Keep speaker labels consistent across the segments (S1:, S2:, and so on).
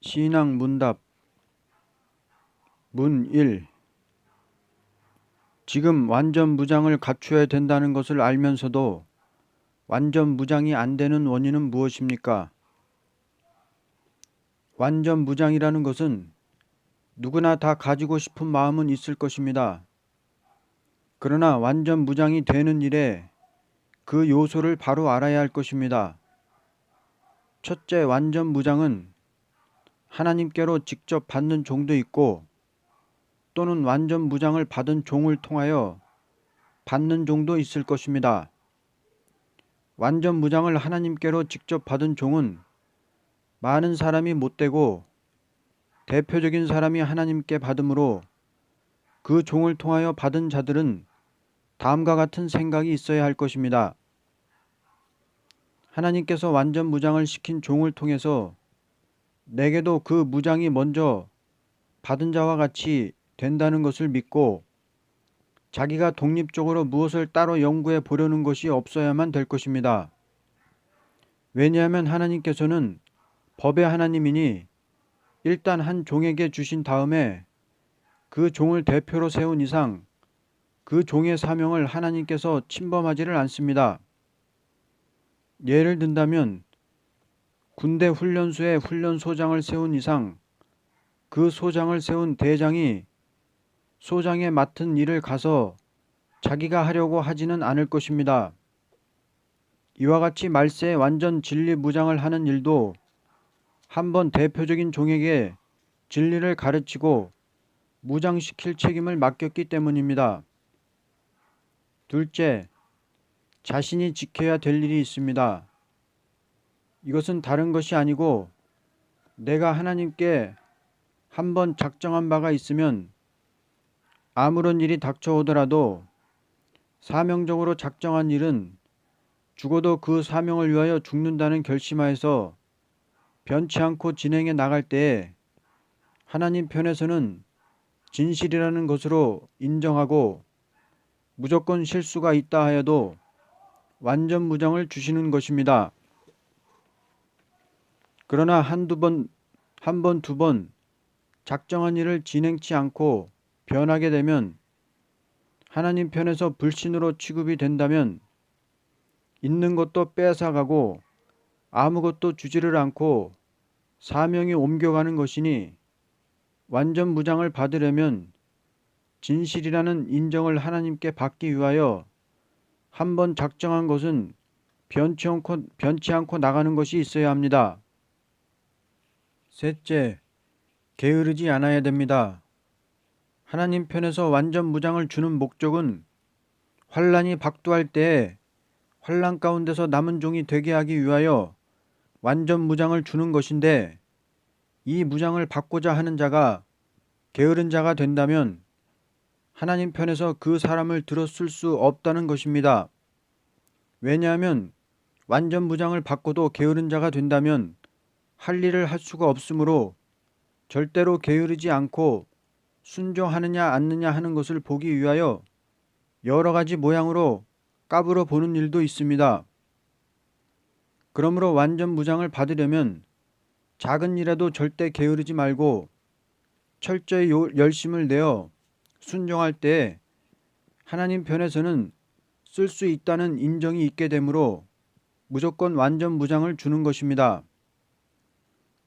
S1: 신앙 문답 문 1. 지금 완전 무장을 갖추어야 된다는 것을 알면서도 완전 무장이 안 되는 원인은 무엇입니까? 완전 무장이라는 것은 누구나 다 가지고 싶은 마음은 있을 것입니다. 그러나 완전 무장이 되는 일에 그 요소를 바로 알아야 할 것입니다. 첫째, 완전 무장은 하나님께로 직접 받는 종도 있고 또는 완전 무장을 받은 종을 통하여 받는 종도 있을 것입니다. 완전 무장을 하나님께로 직접 받은 종은 많은 사람이 못되고 대표적인 사람이 하나님께 받음으로 그 종을 통하여 받은 자들은 다음과 같은 생각이 있어야 할 것입니다. 하나님께서 완전 무장을 시킨 종을 통해서 내게도 그 무장이 먼저 받은 자와 같이 된다는 것을 믿고 자기가 독립적으로 무엇을 따로 연구해 보려는 것이 없어야만 될 것입니다. 왜냐하면 하나님께서는 법의 하나님이니 일단 한 종에게 주신 다음에 그 종을 대표로 세운 이상 그 종의 사명을 하나님께서 침범하지를 않습니다. 예를 든다면 군대 훈련소에 훈련소장을 세운 이상 그 소장을 세운 대장이 소장에 맡은 일을 가서 자기가 하려고 하지는 않을 것입니다. 이와 같이 말세에 완전 진리 무장을 하는 일도 한번 대표적인 종에게 진리를 가르치고 무장시킬 책임을 맡겼기 때문입니다. 둘째, 자신이 지켜야 될 일이 있습니다. 이것은 다른 것이 아니고 내가 하나님께 한번 작정한 바가 있으면 아무런 일이 닥쳐오더라도 사명적으로 작정한 일은 죽어도 그 사명을 위하여 죽는다는 결심하여서 변치 않고 진행해 나갈 때에 하나님 편에서는 진실이라는 것으로 인정하고 무조건 실수가 있다 하여도 완전 무장을 주시는 것입니다. 그러나 한 번, 두 번 작정한 일을 진행치 않고 변하게 되면 하나님 편에서 불신으로 취급이 된다면 있는 것도 뺏어가고 아무것도 주지를 않고 사명이 옮겨가는 것이니 완전 무장을 받으려면 진실이라는 인정을 하나님께 받기 위하여 한번 작정한 것은 변치 않고 나가는 것이 있어야 합니다. 셋째, 게으르지 않아야 됩니다. 하나님 편에서 완전 무장을 주는 목적은 환란이 박두할 때에 환란 가운데서 남은 종이 되게 하기 위하여 완전 무장을 주는 것인데 이 무장을 받고자 하는 자가 게으른 자가 된다면 하나님 편에서 그 사람을 들어쓸 수 없다는 것입니다. 왜냐하면 완전 무장을 받고도 게으른 자가 된다면 할 일을 할 수가 없으므로 절대로 게으르지 않고 순종하느냐 않느냐 하는 것을 보기 위하여 여러 가지 모양으로 까불어 보는 일도 있습니다. 그러므로 완전 무장을 받으려면 작은 일에도 절대 게으르지 말고 철저히 열심을 내어 순종할 때 하나님 편에서는 쓸 수 있다는 인정이 있게 되므로 무조건 완전 무장을 주는 것입니다.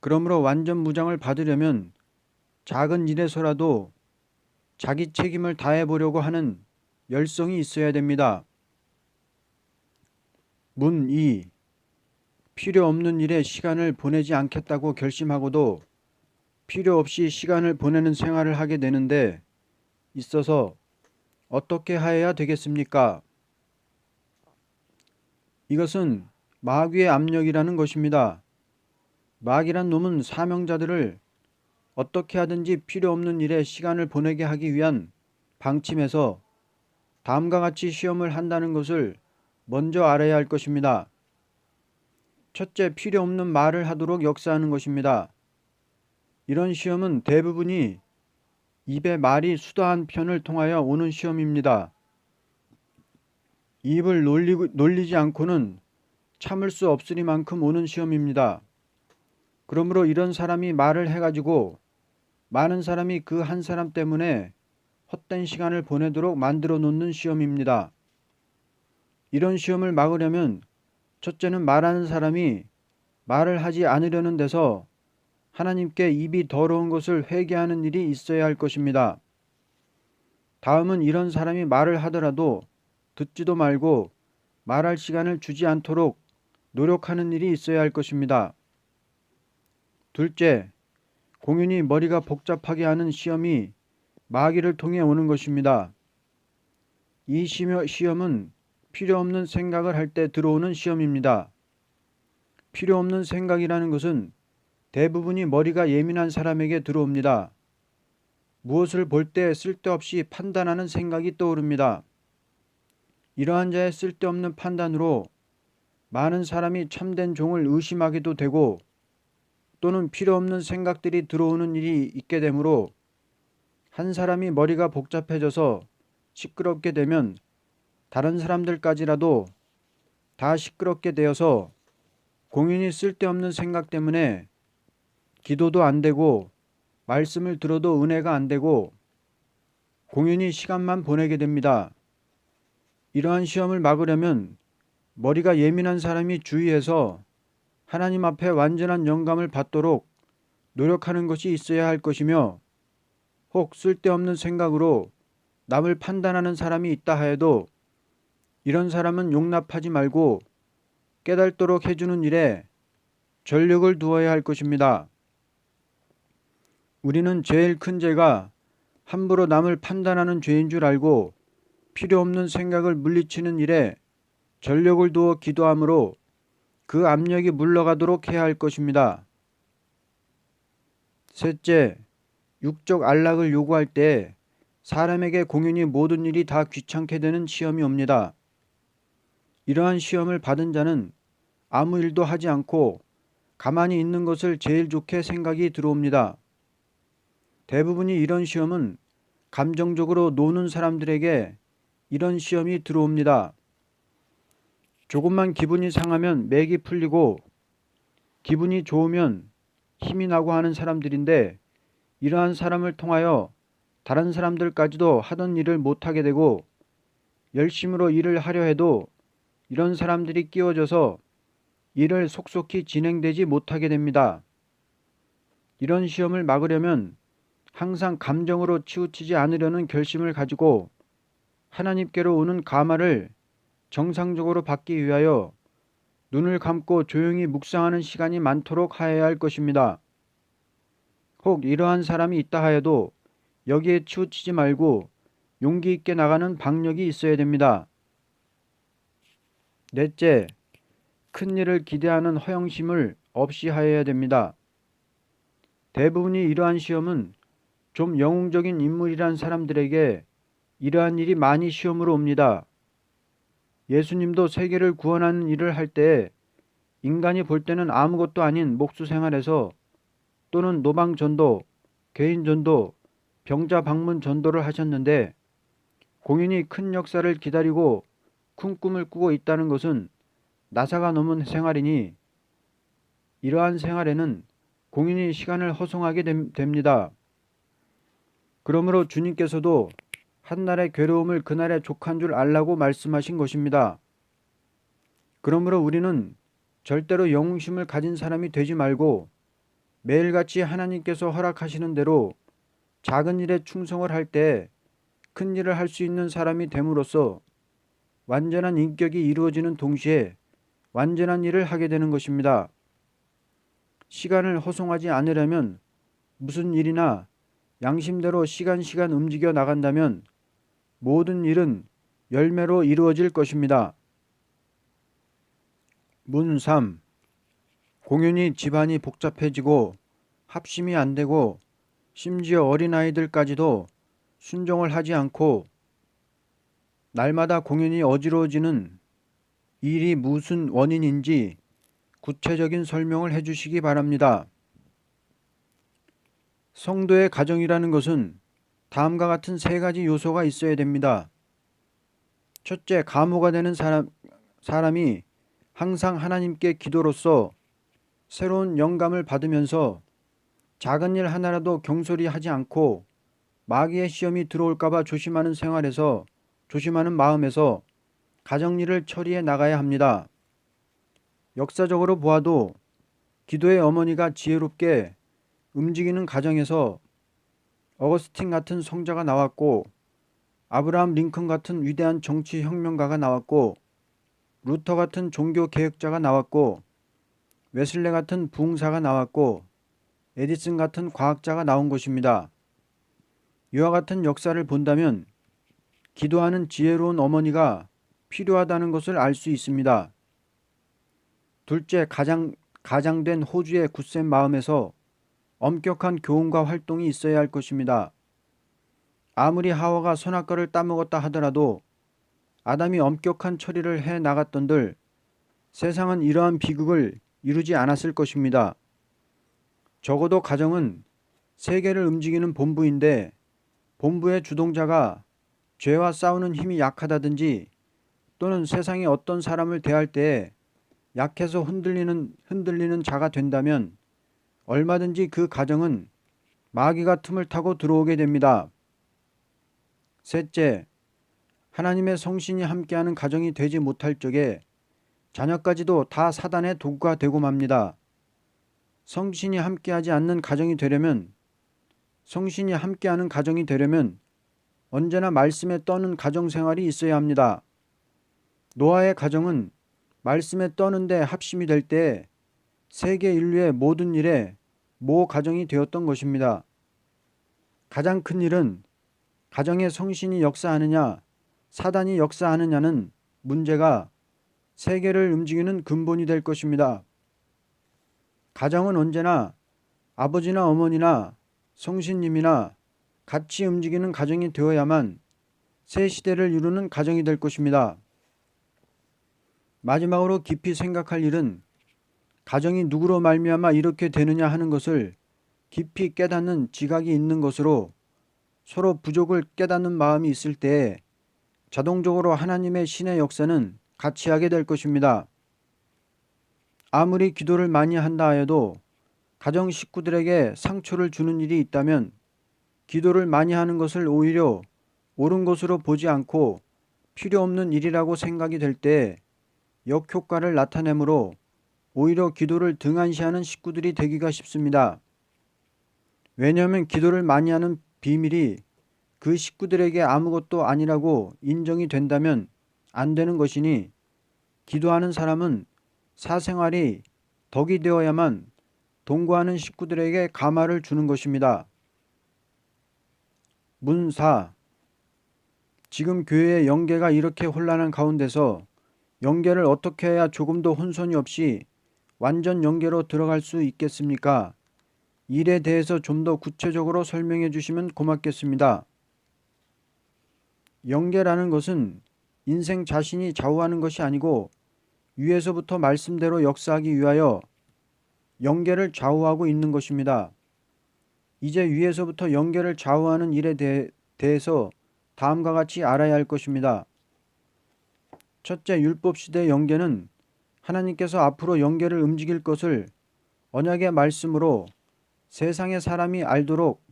S1: 그러므로 완전 무장을 받으려면 작은 일에서라도 자기 책임을 다해 보려고 하는 열성이 있어야 됩니다. 문 2. 필요 없는 일에 시간을 보내지 않겠다고 결심하고도 필요 없이 시간을 보내는 생활을 하게 되는데 있어서 어떻게 하여야 되겠습니까? 이것은 마귀의 압력이라는 것입니다. 마귀란 놈은 사명자들을 어떻게 하든지 필요 없는 일에 시간을 보내게 하기 위한 방침에서 다음과 같이 시험을 한다는 것을 먼저 알아야 할 것입니다. 첫째, 필요 없는 말을 하도록 역사하는 것입니다. 이런 시험은 대부분이 입의 말이 수다한 편을 통하여 오는 시험입니다. 입을 놀리지 않고는 참을 수 없으리만큼 오는 시험입니다. 그러므로 이런 사람이 말을 해가지고 많은 사람이 그 한 사람 때문에 헛된 시간을 보내도록 만들어 놓는 시험입니다. 이런 시험을 막으려면 첫째는 말하는 사람이 말을 하지 않으려는 데서 하나님께 입이 더러운 것을 회개하는 일이 있어야 할 것입니다. 다음은 이런 사람이 말을 하더라도 듣지도 말고 말할 시간을 주지 않도록 노력하는 일이 있어야 할 것입니다. 둘째, 공연히 머리가 복잡하게 하는 시험이 마귀를 통해 오는 것입니다. 이 시험은 필요 없는 생각을 할 때 들어오는 시험입니다. 필요 없는 생각이라는 것은 대부분이 머리가 예민한 사람에게 들어옵니다. 무엇을 볼 때 쓸데없이 판단하는 생각이 떠오릅니다. 이러한 자의 쓸데없는 판단으로 많은 사람이 참된 종을 의심하게도 되고 또는 필요 없는 생각들이 들어오는 일이 있게 되므로 한 사람이 머리가 복잡해져서 시끄럽게 되면 다른 사람들까지라도 다 시끄럽게 되어서 공연히 쓸데없는 생각 때문에 기도도 안 되고 말씀을 들어도 은혜가 안 되고 공연히 시간만 보내게 됩니다. 이러한 시험을 막으려면 머리가 예민한 사람이 주의해서 하나님 앞에 완전한 영감을 받도록 노력하는 것이 있어야 할 것이며 혹 쓸데없는 생각으로 남을 판단하는 사람이 있다 하여도 이런 사람은 용납하지 말고 깨닫도록 해주는 일에 전력을 두어야 할 것입니다. 우리는 제일 큰 죄가 함부로 남을 판단하는 죄인 줄 알고 필요 없는 생각을 물리치는 일에 전력을 두어 기도하므로 그 압력이 물러가도록 해야 할 것입니다. 셋째, 육적 안락을 요구할 때 사람에게 공연히 모든 일이 다 귀찮게 되는 시험이 옵니다. 이러한 시험을 받은 자는 아무 일도 하지 않고 가만히 있는 것을 제일 좋게 생각이 들어옵니다. 대부분이 이런 시험은 감정적으로 노는 사람들에게 이런 시험이 들어옵니다. 조금만 기분이 상하면 맥이 풀리고 기분이 좋으면 힘이 나고 하는 사람들인데 이러한 사람을 통하여 다른 사람들까지도 하던 일을 못하게 되고 열심으로 일을 하려 해도 이런 사람들이 끼워져서 일을 속속히 진행되지 못하게 됩니다. 이런 시험을 막으려면 항상 감정으로 치우치지 않으려는 결심을 가지고 하나님께로 오는 감화를 정상적으로 받기 위하여 눈을 감고 조용히 묵상하는 시간이 많도록 하여야 할 것입니다. 혹 이러한 사람이 있다 하여도 여기에 치우치지 말고 용기 있게 나가는 방력이 있어야 됩니다. 넷째, 큰 일을 기대하는 허영심을 없이 하여야 됩니다. 대부분이 이러한 시험은 좀 영웅적인 인물이란 사람들에게 이러한 일이 많이 시험으로 옵니다. 예수님도 세계를 구원하는 일을 할 때 인간이 볼 때는 아무것도 아닌 목수 생활에서 또는 노방 전도, 개인 전도, 병자 방문 전도를 하셨는데 공연히 큰 역사를 기다리고 큰 꿈을 꾸고 있다는 것은 나사가 넘은 생활이니 이러한 생활에는 공연히 시간을 허송하게 됩니다. 그러므로 주님께서도 한날의 괴로움을 그날의 족한 줄 알라고 말씀하신 것입니다. 그러므로 우리는 절대로 영웅심을 가진 사람이 되지 말고 매일같이 하나님께서 허락하시는 대로 작은 일에 충성을 할 때 큰 일을 할 수 있는 사람이 됨으로써 완전한 인격이 이루어지는 동시에 완전한 일을 하게 되는 것입니다. 시간을 허송하지 않으려면 무슨 일이나 양심대로 시간 움직여 나간다면 모든 일은 열매로 이루어질 것입니다. 문 3. 공연히 집안이 복잡해지고 합심이 안 되고 심지어 어린아이들까지도 순종을 하지 않고 날마다 공연히 어지러워지는 일이 무슨 원인인지 구체적인 설명을 해주시기 바랍니다. 성도의 가정이라는 것은 다음과 같은 세 가지 요소가 있어야 됩니다. 첫째, 가무가 되는 사람이 항상 하나님께 기도로서 새로운 영감을 받으면서 작은 일 하나라도 경솔히 하지 않고 마귀의 시험이 들어올까봐 조심하는 마음에서 가정일을 처리해 나가야 합니다. 역사적으로 보아도 기도의 어머니가 지혜롭게 움직이는 가정에서 어거스틴 같은 성자가 나왔고, 아브라함 링컨 같은 위대한 정치 혁명가가 나왔고, 루터 같은 종교 개혁자가 나왔고, 웨슬레 같은 부흥사가 나왔고, 에디슨 같은 과학자가 나온 것입니다. 이와 같은 역사를 본다면 기도하는 지혜로운 어머니가 필요하다는 것을 알 수 있습니다. 둘째, 가장된 호주의 굳센 마음에서 엄격한 교훈과 활동이 있어야 할 것입니다. 아무리 하와가 선악과를 따먹었다 하더라도 아담이 엄격한 처리를 해 나갔던들 세상은 이러한 비극을 이루지 않았을 것입니다. 적어도 가정은 세계를 움직이는 본부인데 본부의 주동자가 죄와 싸우는 힘이 약하다든지 또는 세상의 어떤 사람을 대할 때에 약해서 흔들리는 자가 된다면 얼마든지 그 가정은 마귀가 틈을 타고 들어오게 됩니다. 셋째, 하나님의 성신이 함께하는 가정이 되지 못할 적에 자녀까지도 다 사단의 도구가 되고 맙니다. 성신이 함께하지 않는 가정이 되려면 언제나 말씀에 떠는 가정 생활이 있어야 합니다. 노아의 가정은 말씀에 떠는데 합심이 될 때 세계 인류의 모든 일에 모 가정이 되었던 것입니다. 가장 큰 일은 가정에 성신이 역사하느냐 사단이 역사하느냐는 문제가 세계를 움직이는 근본이 될 것입니다. 가정은 언제나 아버지나 어머니나 성신님이나 같이 움직이는 가정이 되어야만 새 시대를 이루는 가정이 될 것입니다. 마지막으로 깊이 생각할 일은 가정이 누구로 말미암아 이렇게 되느냐 하는 것을 깊이 깨닫는 지각이 있는 것으로 서로 부족을 깨닫는 마음이 있을 때에 자동적으로 하나님의 신의 역사는 같이 하게 될 것입니다. 아무리 기도를 많이 한다 하여도 가정 식구들에게 상처를 주는 일이 있다면 기도를 많이 하는 것을 오히려 옳은 것으로 보지 않고 필요 없는 일이라고 생각이 될 때 역효과를 나타내므로 오히려 기도를 등한시하는 식구들이 되기가 쉽습니다. 왜냐하면 기도를 많이 하는 비밀이 그 식구들에게 아무것도 아니라고 인정이 된다면 안 되는 것이니 기도하는 사람은 사생활이 덕이 되어야만 동거하는 식구들에게 감화를 주는 것입니다. 문4. 지금 교회의 영계가 이렇게 혼란한 가운데서 영계를 어떻게 해야 조금도 혼선이 없이 완전 영계로 들어갈 수 있겠습니까? 일에 대해서 좀 더 구체적으로 설명해 주시면 고맙겠습니다. 영계라는 것은 인생 자신이 좌우하는 것이 아니고 위에서부터 말씀대로 역사하기 위하여 영계를 좌우하고 있는 것입니다. 이제 위에서부터 영계를 좌우하는 일에 대해서 다음과 같이 알아야 할 것입니다. 첫째, 율법시대의 영계는 하나님께서 앞으로 영계를 움직일 것을 언약의 말씀으로 세상의 사람이 알도록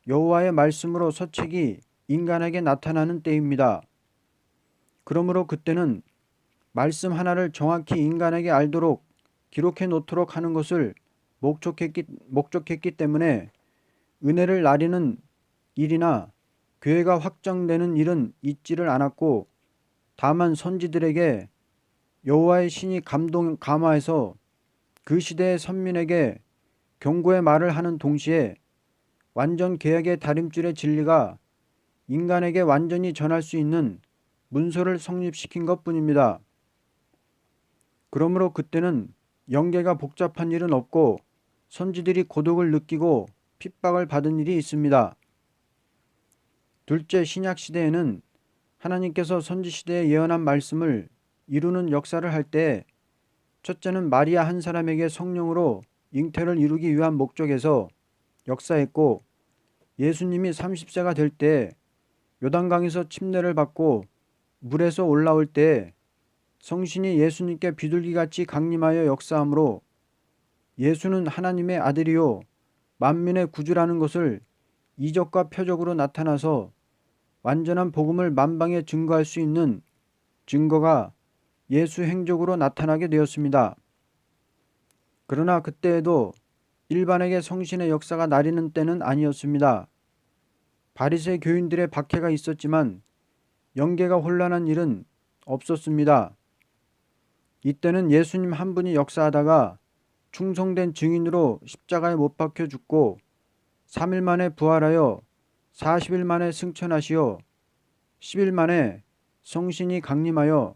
S1: 여호와의 말씀으로 서책이 인간에게 나타나는 때입니다. 그러므로 그때는 말씀 하나를 정확히 인간에게 알도록 기록해 놓도록 하는 것을 목적했기 때문에 은혜를 나리는 일이나 교회가 확장되는 일은 있지를 않았고 다만 선지들에게 여호와의 신이 감화해서 그 시대의 선민에게 경고의 말을 하는 동시에 완전 개혁의 다림줄의 진리가 인간에게 완전히 전할 수 있는 문서를 성립시킨 것뿐입니다. 그러므로 그때는 영계가 복잡한 일은 없고 선지들이 고독을 느끼고 핍박을 받은 일이 있습니다. 둘째, 신약시대에는 하나님께서 선지시대에 예언한 말씀을 이루는 역사를 할 때 첫째는 마리아 한 사람에게 성령으로 잉태를 이루기 위한 목적에서 역사했고 예수님이 30세가 될 때 요단강에서 침례를 받고 물에서 올라올 때 성신이 예수님께 비둘기같이 강림하여 역사하므로 예수는 하나님의 아들이요 만민의 구주라는 것을 이적과 표적으로 나타나서 완전한 복음을 만방에 증거할 수 있는 증거가 예수 행적으로 나타나게 되었습니다. 그러나 그때에도 일반에게 성신의 역사가 나리는 때는 아니었습니다. 바리새 교인들의 박해가 있었지만 영계가 혼란한 일은 없었습니다. 이때는 예수님 한 분이 역사하다가 충성된 증인으로 십자가에 못 박혀 죽고 3일 만에 부활하여 40일 만에 승천하시어 10일 만에 성신이 강림하여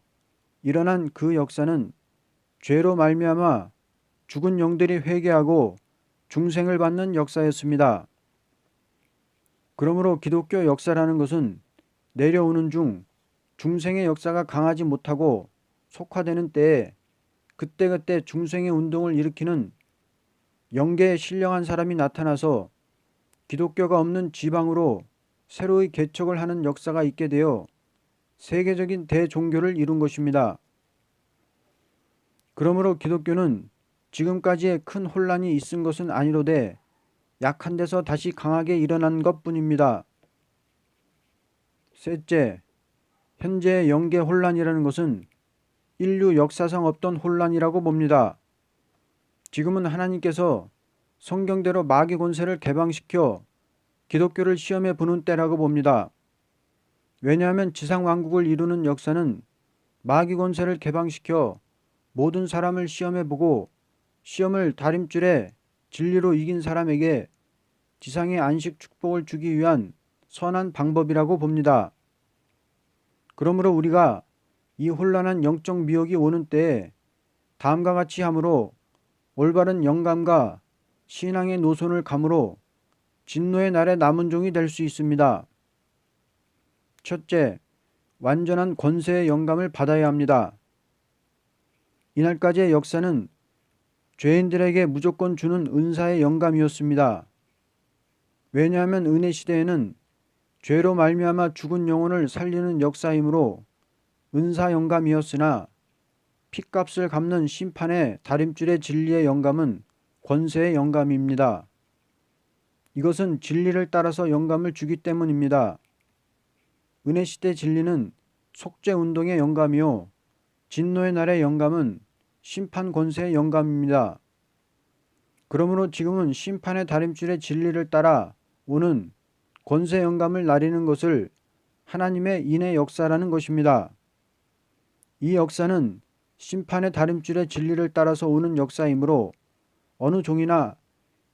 S1: 일어난 그 역사는 죄로 말미암아 죽은 영들이 회개하고 중생을 받는 역사였습니다. 그러므로 기독교 역사라는 것은 내려오는 중 중생의 역사가 강하지 못하고 속화되는 때에 그때그때 중생의 운동을 일으키는 영계에 신령한 사람이 나타나서 기독교가 없는 지방으로 새로이 개척을 하는 역사가 있게 되어 세계적인 대종교를 이룬 것입니다. 그러므로 기독교는 지금까지의 큰 혼란이 있은 것은 아니로되 약한 데서 다시 강하게 일어난 것뿐입니다. 셋째, 현재의 영계 혼란이라는 것은 인류 역사상 없던 혼란이라고 봅니다. 지금은 하나님께서 성경대로 마귀 권세를 개방시켜 기독교를 시험에 부는 때라고 봅니다. 왜냐하면 지상 왕국을 이루는 역사는 마귀 권세를 개방시켜 모든 사람을 시험해 보고 시험을 다림줄에 진리로 이긴 사람에게 지상의 안식 축복을 주기 위한 선한 방법이라고 봅니다. 그러므로 우리가 이 혼란한 영적 미혹이 오는 때에 다음과 같이 함으로 올바른 영감과 신앙의 노선을 감으로 진노의 날에 남은 종이 될 수 있습니다. 첫째, 완전한 권세의 영감을 받아야 합니다. 이날까지의 역사는 죄인들에게 무조건 주는 은사의 영감이었습니다. 왜냐하면 은혜 시대에는 죄로 말미암아 죽은 영혼을 살리는 역사이므로 은사 영감이었으나 핏값을 갚는 심판의 다림줄의 진리의 영감은 권세의 영감입니다. 이것은 진리를 따라서 영감을 주기 때문입니다. 은혜 시대 진리는 속죄 운동의 영감이요 진노의 날의 영감은 심판 권세의 영감입니다. 그러므로 지금은 심판의 다림줄의 진리를 따라 오는 권세 영감을 나리는 것을 하나님의 인의 역사라는 것입니다. 이 역사는 심판의 다림줄의 진리를 따라서 오는 역사이므로 어느 종이나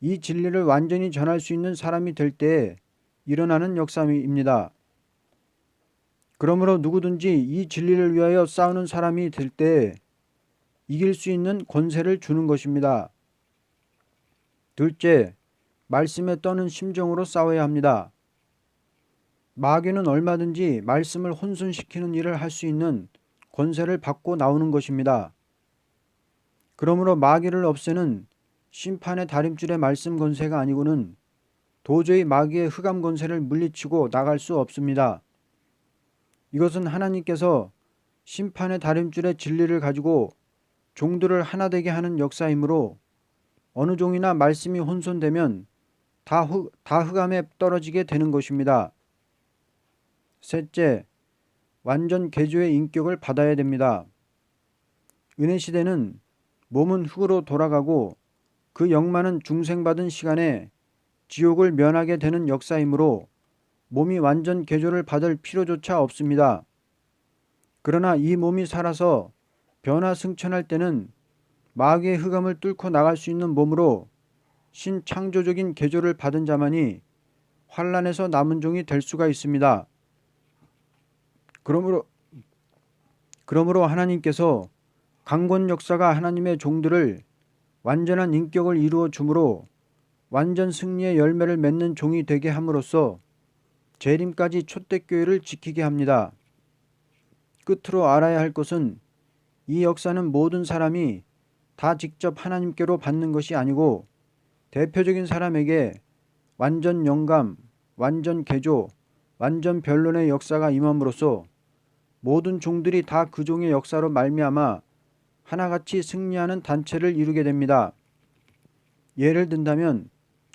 S1: 이 진리를 완전히 전할 수 있는 사람이 될 때에 일어나는 역사입니다. 그러므로 누구든지 이 진리를 위하여 싸우는 사람이 될 때에 이길 수 있는 권세를 주는 것입니다. 둘째, 말씀에 떠는 심정으로 싸워야 합니다. 마귀는 얼마든지 말씀을 혼선시키는 일을 할 수 있는 권세를 받고 나오는 것입니다. 그러므로 마귀를 없애는 심판의 다림줄의 말씀 권세가 아니고는 도저히 마귀의 흑암 권세를 물리치고 나갈 수 없습니다. 이것은 하나님께서 심판의 다림줄의 진리를 가지고 종들을 하나 되게 하는 역사이므로 어느 종이나 말씀이 혼선되면 다 흑암에 떨어지게 되는 것입니다. 셋째, 완전 개조의 인격을 받아야 됩니다. 은혜 시대는 몸은 흙으로 돌아가고 그 영만은 중생받은 시간에 지옥을 면하게 되는 역사이므로 몸이 완전 개조를 받을 필요조차 없습니다. 그러나 이 몸이 살아서 변화승천할 때는 마귀의 흑암을 뚫고 나갈 수 있는 몸으로 신창조적인 개조를 받은 자만이 환난에서 남은 종이 될 수가 있습니다. 그러므로 하나님께서 강권 역사가 하나님의 종들을 완전한 인격을 이루어 주므로 완전 승리의 열매를 맺는 종이 되게 함으로써 재림까지 초대교회를 지키게 합니다. 끝으로 알아야 할 것은 이 역사는 모든 사람이 다 직접 하나님께로 받는 것이 아니고 대표적인 사람에게 완전 영감, 완전 개조, 완전 변론의 역사가 임함으로써 모든 종들이 다 그 종의 역사로 말미암아 하나같이 승리하는 단체를 이루게 됩니다. 예를 든다면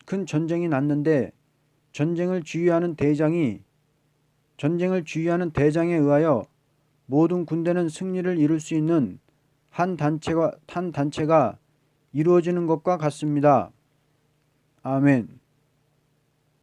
S1: 큰 전쟁이 났는데 전쟁을 지휘하는 대장에 의하여 모든 군대는 승리를 이룰 수 있는 한 단체가 이루어지는 것과 같습니다. 아멘.